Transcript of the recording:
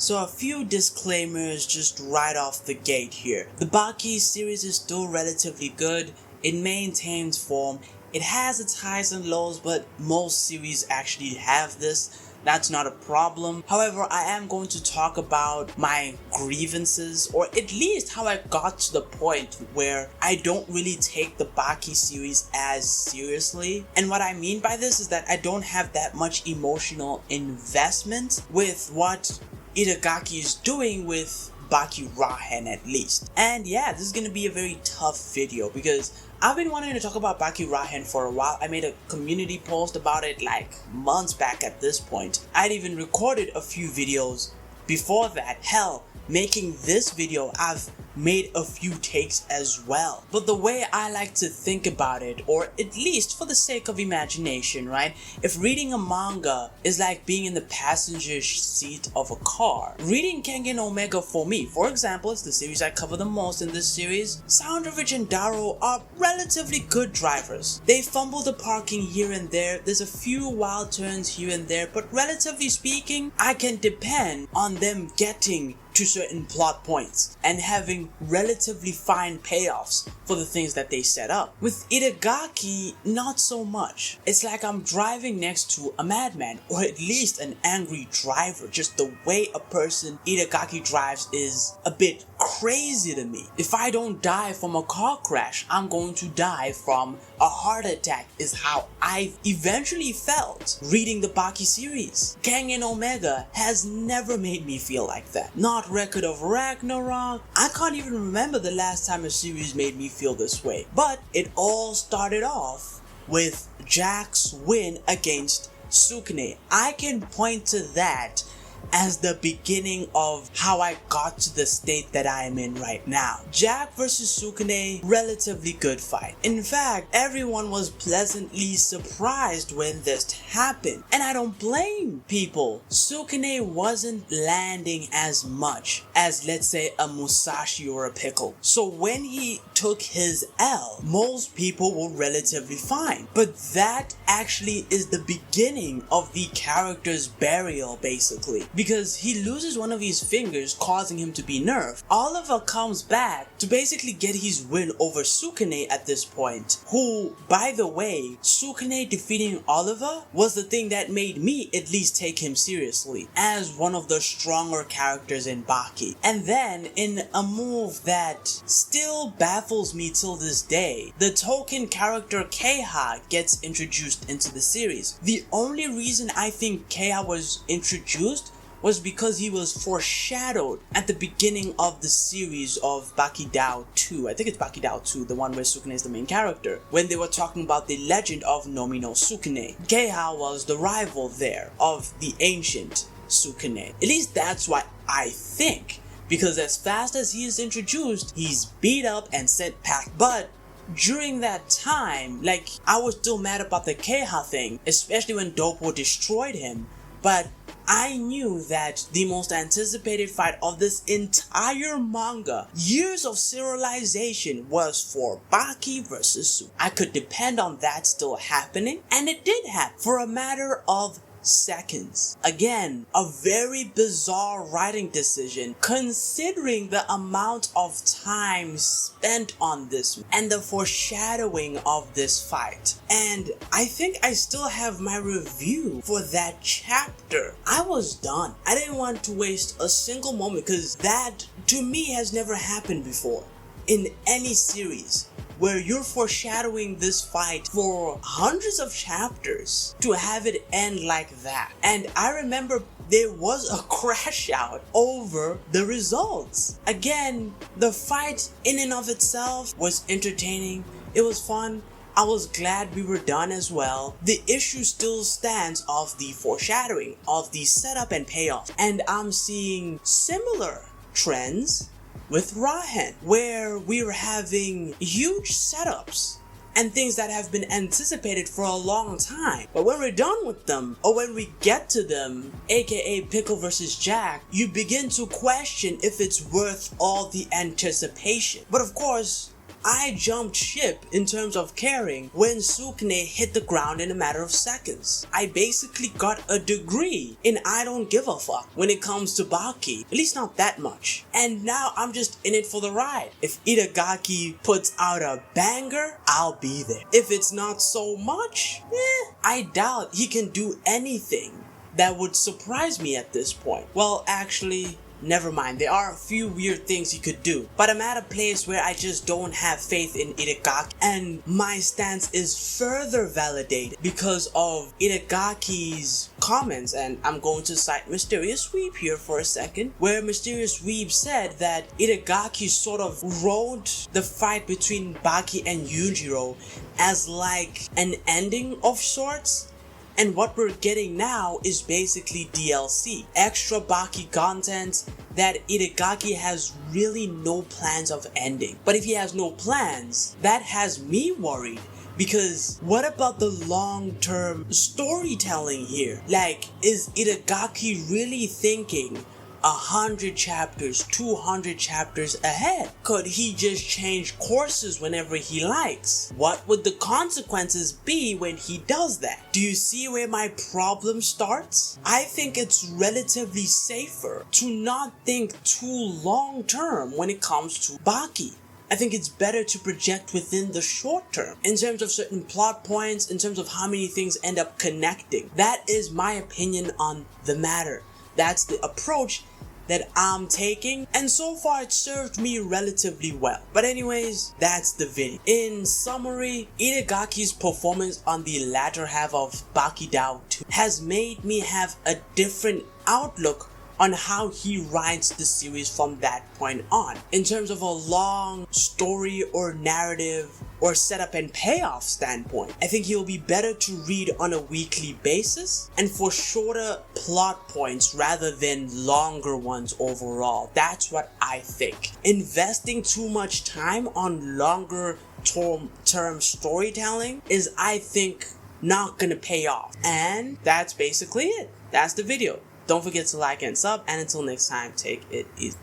So a few disclaimers just right off the gate here. The Baki series is still relatively good, it maintains form, it has its highs and lows, but most series actually have this. That's not a problem. However, I am going to talk about my grievances, or at least how I got to the point where I don't really take the Baki series as seriously. And what I mean by this is that I don't have that much emotional investment with what Itagaki is doing with Baki Rahen at least. And yeah, this is gonna be a very tough video because I've been wanting to talk about Baki Rahen for a while. I made a community post about it like months back at this point. I'd even recorded a few videos before that. Hell, making this video, I've made a few takes as well. But the way I like to think about it, or at least for the sake of imagination, right? If reading a manga is like being in the passenger seat of a car, reading Kengen Omega for me, for example, it's the series I cover the most in this series, Soundrovich and Daro are relatively good drivers. They fumble the parking here and there, there's a few wild turns here and there, but relatively speaking, I can depend on them getting to certain plot points and having relatively fine payoffs for the things that they set up. With Itagaki, not so much. It's like I'm driving next to a madman, or at least an angry driver. Just the way a person Itagaki drives is a bit crazy to me. If I don't die from a car crash, I'm going to die from a heart attack, is how I've eventually felt reading the Baki series. Kengen Omega has never made me feel like that. Not Record of Ragnarok. I can't even remember the last time a series made me feel this way. But it all started off with Jack's win against Sukune. I can point to that as the beginning of how I got to the state that I am in right now. Jack versus Sukune, relatively good fight. In fact, everyone was pleasantly surprised when this happened, and I don't blame people. Sukune wasn't landing as much as, let's say, a Musashi or a Pickle. So when he took his L, most people were relatively fine. But that actually is the beginning of the character's burial, basically. Because he loses one of his fingers, causing him to be nerfed. Oliver comes back to basically get his win over Sukune at this point, who, by the way, Sukune defeating Oliver was the thing that made me at least take him seriously as one of the stronger characters in Baki. And then, in a move that still baffles me till this day, the token character Keiha gets introduced into the series. The only reason I think Keiha was introduced was because he was foreshadowed at the beginning of the series of Baki Dao 2. I think it's Baki Dao 2, the one where Sukune is the main character. When they were talking about the legend of Nomi no Sukune, Keiha was the rival there of the ancient Sukune. At least that's what I think. Because as fast as he is introduced, he's beat up and sent back. But during that time, like, I was still mad about the Keiha thing, especially when Doppo destroyed him. But I knew that the most anticipated fight of this entire manga, years of serialization, was for Baki versus Sukune. I could depend on that still happening, and it did happen for a matter of seconds. Again, a very bizarre writing decision considering the amount of time spent on this and the foreshadowing of this fight. And I think I still have my review for that chapter. I was done. I didn't want to waste a single moment because that to me has never happened before in any series, where you're foreshadowing this fight for hundreds of chapters to have it end like that. And I remember there was a crash out over the results. Again, the fight in and of itself was entertaining. It was fun. I was glad we were done as well. The issue still stands of the foreshadowing, of the setup and payoff. And I'm seeing similar trends with Rahen, where we're having huge setups and things that have been anticipated for a long time. But when we're done with them, or when we get to them, aka Pickle versus Jack, you begin to question if it's worth all the anticipation. But of course, I jumped ship in terms of caring when Sukune hit the ground in a matter of seconds. I basically got a degree in I don't give a fuck when it comes to Baki, at least not that much. And now I'm just in it for the ride. If Itagaki puts out a banger, I'll be there. If it's not so much, I doubt he can do anything that would surprise me at this point. Well, actually, never mind. There are a few weird things he could do, but I'm at a place where I just don't have faith in Itagaki, and my stance is further validated because of Itagaki's comments. And I'm going to cite Mysterious Weeb here for a second, where Mysterious Weeb said that Itagaki sort of wrote the fight between Baki and Yujiro as like an ending of sorts. And what we're getting now is basically DLC, extra Baki content that Itagaki has really no plans of ending. But if he has no plans, that has me worried. Because what about the long-term storytelling here? Like, is Itagaki really thinking 100 chapters, 200 chapters ahead? Could he just change courses whenever he likes? What would the consequences be when he does that? Do you see where my problem starts? I think it's relatively safer to not think too long term when it comes to Baki. I think it's better to project within the short term in terms of certain plot points, in terms of how many things end up connecting. That is my opinion on the matter. That's the approach that I'm taking, and so far it served me relatively well. But anyways, that's the video. In summary, Itagaki's performance on the latter half of Baki Dao 2 has made me have a different outlook on how he writes the series from that point on. In terms of a long story or narrative or setup and payoff standpoint, I think he'll be better to read on a weekly basis and for shorter plot points rather than longer ones overall. That's what I think. Investing too much time on longer term storytelling is, I think, not gonna pay off. And that's basically it. That's the video. Don't forget to like and sub, and until next time, take it easy.